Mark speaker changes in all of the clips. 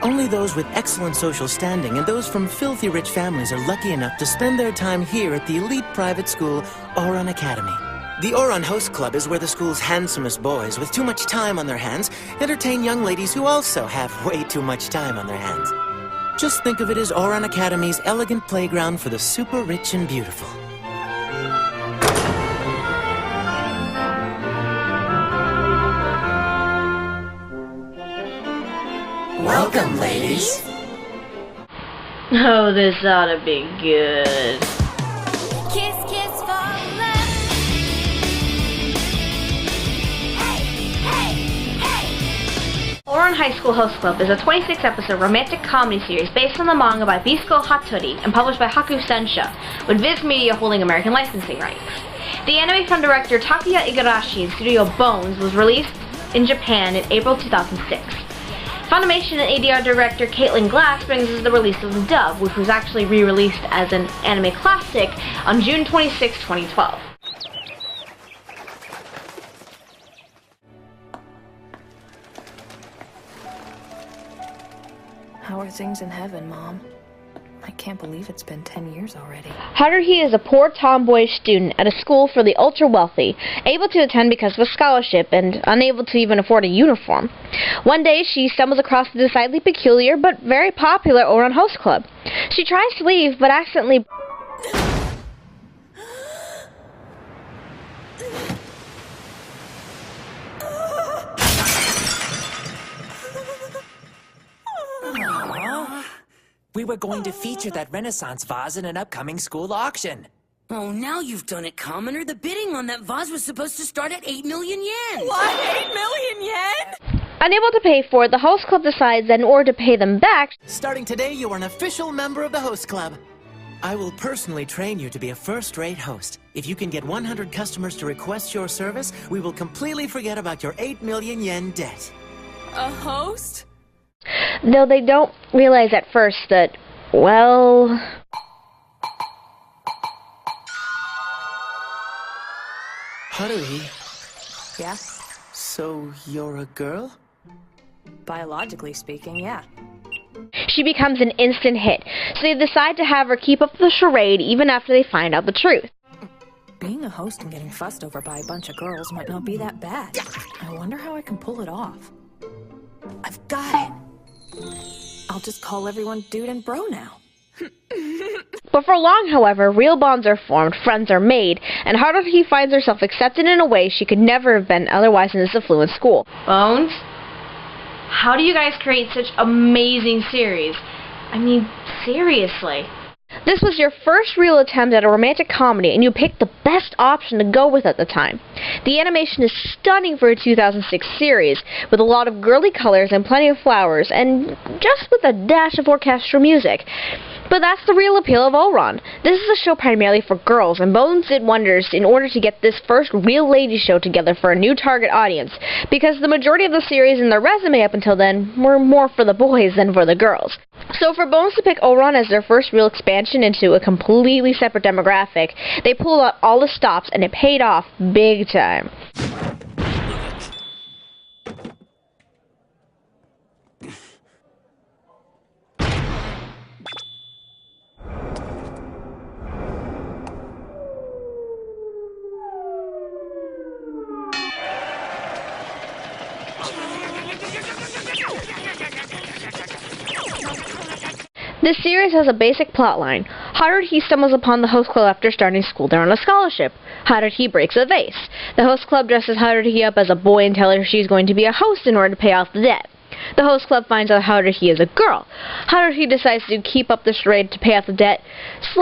Speaker 1: Only those with excellent social standing and those from filthy rich families are lucky enough to spend their time here at the elite private school, Ouran Academy. The Ouran Host Club is where the school's handsomest boys with too much time on their hands entertain young ladies who also have way too much time on their hands. Just think of it as Ouran Academy's elegant playground for the super rich and beautiful. Welcome, ladies.
Speaker 2: Oh, this ought to be good.
Speaker 3: Kiss, kiss for love. Hey, hey, hey.
Speaker 2: Ouran High School Host Club is a 26-episode romantic comedy series based on the manga by Bisco Hatori and published by Haku Sensha, with Viz Media holding American licensing rights. The anime from director Takuya Igarashi and Studio Bones was released in Japan in April 2006. Funimation and ADR director Caitlin Glass brings us the release of the dub, which was actually re-released as an anime classic on June 26, 2012.
Speaker 4: How are things in heaven, Mom? I can't believe it's been 10 years already.
Speaker 2: Haruhi is a poor tomboyish student at a school for the ultra-wealthy, able to attend because of a scholarship and unable to even afford a uniform. One day, she stumbles across the decidedly peculiar but very popular Ouran Host Club. She tries to leave, but accidentally...
Speaker 5: We were going to feature that Renaissance vase in an upcoming school auction.
Speaker 6: Oh, now you've done it, Commoner. The bidding on that vase was supposed to start at 8 million yen.
Speaker 3: What? 8 million yen?
Speaker 2: Unable to pay for it, the host club decides that in order to pay them back...
Speaker 1: Starting today, you are an official member of the Host Club. I will personally train you to be a first-rate host. If you can get 100 customers to request your service, we will completely forget about your 8 million yen debt.
Speaker 3: A host?
Speaker 2: Though they don't realize at first that, well...
Speaker 1: Haruhi,
Speaker 4: Yeah?
Speaker 1: so you're a girl?
Speaker 4: Biologically speaking, yeah.
Speaker 2: She becomes an instant hit, so they decide to have her keep up the charade even after they find out the truth.
Speaker 4: Being a host and getting fussed over by a bunch of girls might not be that bad. I wonder how I can pull it off. I've got it! I'll just call everyone dude and bro now.
Speaker 2: Before long, however, real bonds are formed, friends are made, and Haruhi finds herself accepted in a way she could never have been otherwise in this affluent school. Bones? How do you guys create such amazing series? I mean, seriously. This was your first real attempt at a romantic comedy, and you picked the best option to go with at the time. The animation is stunning for a 2006 series, with a lot of girly colors and plenty of flowers, and just with a dash of orchestral music. But that's the real appeal of Ouran. This is a show primarily for girls, and Bones did wonders in order to get this first real lady show together for a new target audience, because the majority of the series and their resume up until then were more for the boys than for the girls. So for Bones to pick Ouran as their first real expansion into a completely separate demographic, they pulled out all the stops, and it paid off big time. This series has a basic plotline. Haruhi stumbles upon the host club after starting school there on a scholarship. Haruhi breaks a vase. The host club dresses Haruhi up as a boy and tells her she's going to be a host in order to pay off the debt. The host club finds out Haruhi is a girl. Haruhi decides to keep up the charade to pay off the debt, /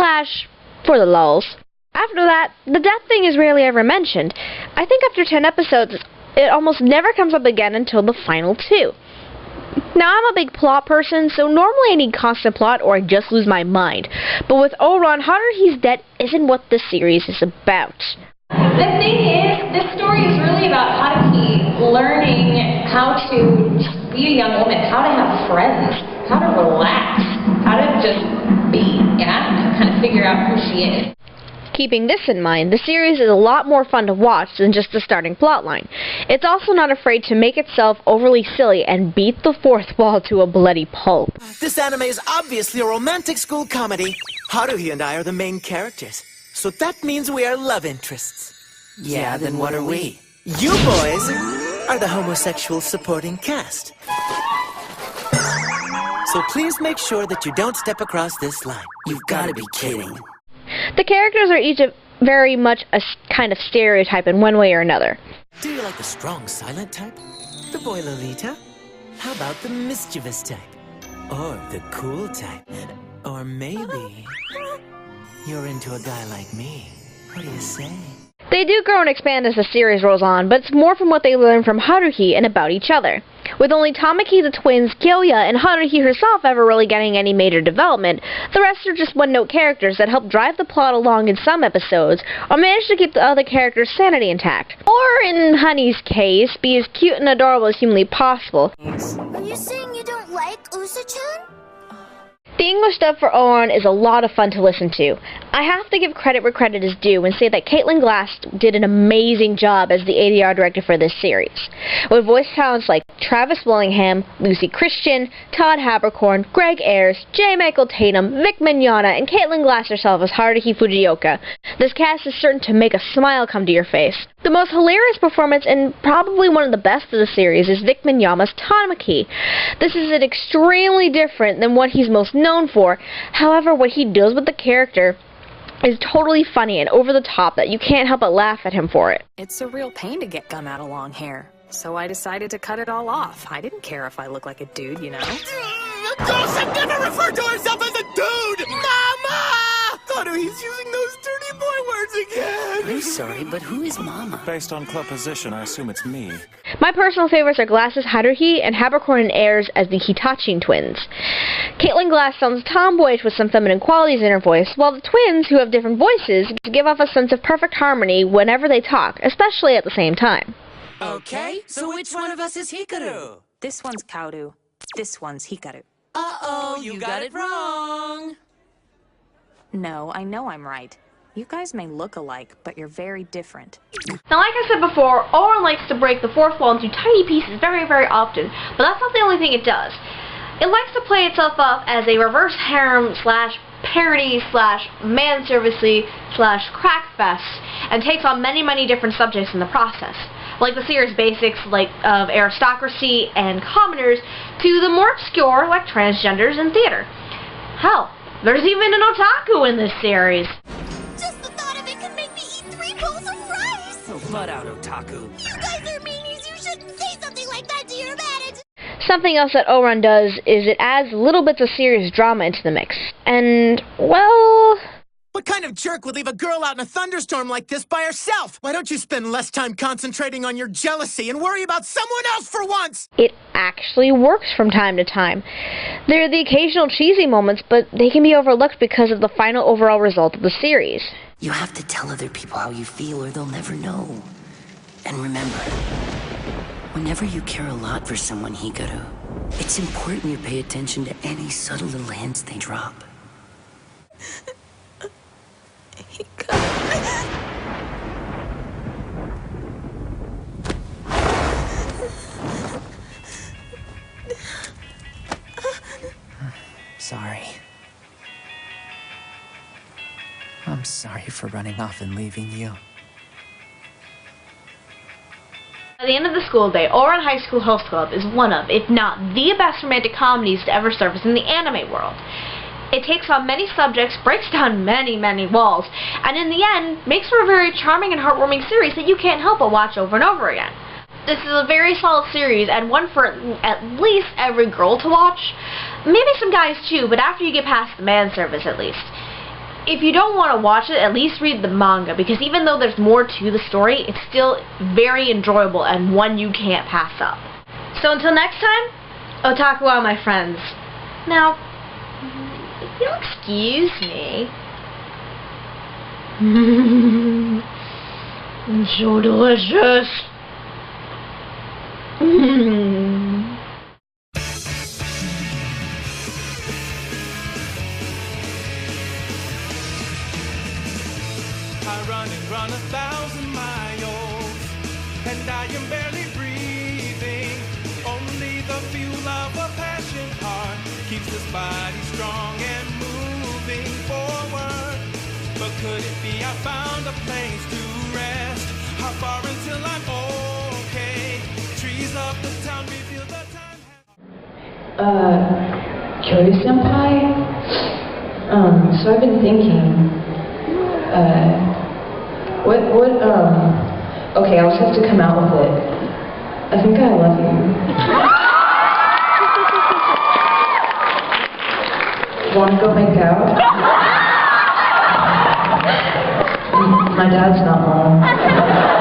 Speaker 2: for the lulz. After that, the debt thing is rarely ever mentioned. I think after 10 episodes, it almost never comes up again until the final 2. Now, I'm a big plot person, so normally I need constant plot or I just lose my mind. But with Ouran, Haruhi's debt isn't what this series is about.
Speaker 7: The thing is, this story is really about Haruhi learning how to be a young woman, how to have friends, how to relax, how to just be, and I don't know, kind of figure out who she is.
Speaker 2: Keeping this in mind, the series is a lot more fun to watch than just the starting plotline. It's also not afraid to make itself overly silly and beat the fourth wall to a bloody pulp.
Speaker 1: This anime is obviously a romantic school comedy. Haruhi and I are the main characters, so that means we are love interests.
Speaker 5: Yeah, then what are we?
Speaker 1: You boys are the homosexual supporting cast. So please make sure that you don't step across this line.
Speaker 5: You've gotta be kidding.
Speaker 2: The characters are each very much a kind of stereotype in one way or another.
Speaker 1: Do you like the strong silent type? The boy Lolita? How about the mischievous type? Or the cool type? Or maybe you're into a guy like me. What do you say?
Speaker 2: They do grow and expand as the series rolls on, but it's more from what they learn from Haruhi and about each other. With only Tamaki, the twins, Kyoya, and Haruhi herself ever really getting any major development, the rest are just one-note characters that help drive the plot along in some episodes, or manage to keep the other characters' sanity intact. Or, in Honey's case, be as cute and adorable as humanly possible.
Speaker 3: Are you saying you don't like Usa-chan?
Speaker 2: The English dub for Ouran is a lot of fun to listen to. I have to give credit where credit is due and say that Caitlin Glass did an amazing job as the ADR director for this series, with voice talents like Travis Willingham, Lucy Christian, Todd Haberkorn, Greg Ayres, J. Michael Tatum, Vic Mignogna, and Caitlin Glass herself as Haruhi Fujioka. This cast is certain to make a smile come to your face. The most hilarious performance, and probably one of the best of the series, is Vic Mignogna's Tamaki. This is extremely different than what he's most known for. However, what he does with the character is totally funny and over the top that you can't help but laugh at him for it.
Speaker 4: It's a real pain to get gum out of long hair, so I decided to cut it all off. I didn't care if I look like a dude, you know?
Speaker 5: Girl should never refer to herself as a dude! Mama! He's using those dirty boy words again!
Speaker 6: I'm sorry, but who is Mama?
Speaker 8: Based on club position, I assume it's me.
Speaker 2: My personal favorites are Glass's Haruhi and Haberkorn and Ayres as the Hitachi twins. Caitlin Glass sounds tomboyish with some feminine qualities in her voice, while the twins, who have different voices, give off a sense of perfect harmony whenever they talk, especially at the same time.
Speaker 5: Okay, so which one of us is Hikaru?
Speaker 4: This one's Kaoru. This one's Hikaru.
Speaker 5: Uh-oh, you got it wrong!
Speaker 4: No, I know I'm right. You guys may look alike, but you're very different.
Speaker 2: Now, like I said before, Ouran likes to break the fourth wall into tiny pieces very, very often, but that's not the only thing it does. It likes to play itself up as a reverse harem slash parody slash manservicey slash crackfest, and takes on many, many different subjects in the process, like the series basics like of aristocracy and commoners to the more obscure like transgenders and theater. Hell, there's even an otaku in this series.
Speaker 3: Just the thought of it could make me eat 3 bowls of rice!
Speaker 5: Oh, butt out, otaku.
Speaker 3: You guys are meanies! You shouldn't say something like that to your manager!
Speaker 2: Something else that Ouran does is it adds little bits of serious drama into the mix. And, well...
Speaker 9: What kind of jerk would leave a girl out in a thunderstorm like this by herself? Why don't you spend less time concentrating on your jealousy and worry about someone else for once?
Speaker 2: It actually works from time to time. There are the occasional cheesy moments, but they can be overlooked because of the final overall result of the series.
Speaker 6: You have to tell other people how you feel or they'll never know. And remember, whenever you care a lot for someone, Hikaru, it's important you pay attention to any subtle little hints they drop.
Speaker 5: Sorry. I'm sorry for running off and leaving you.
Speaker 2: At the end of the school day, Ouran High School Host Club is one of, if not the best romantic comedies to ever surface in the anime world. It takes on many subjects, breaks down many, many walls, and in the end, makes for a very charming and heartwarming series that you can't help but watch over and over again. This is a very solid series, and one for at least every girl to watch. Maybe some guys too, but after you get past the man service at least. If you don't want to watch it, at least read the manga, because even though there's more to the story, it's still very enjoyable and one you can't pass up. So until next time, otaku are my friends. Now, if you'll excuse me. It's so delicious.
Speaker 5: on 1,000 miles, and I am barely breathing. Only the fuel of a passion heart keeps this body strong and moving forward. But could it be I found a place to rest? How far until I'm okay? Trees of the town reveal the time.
Speaker 10: Kyoto-senpai? So I've been thinking, okay, I'll just have to come out with it. I think I love you. Wanna go make out? My dad's not home.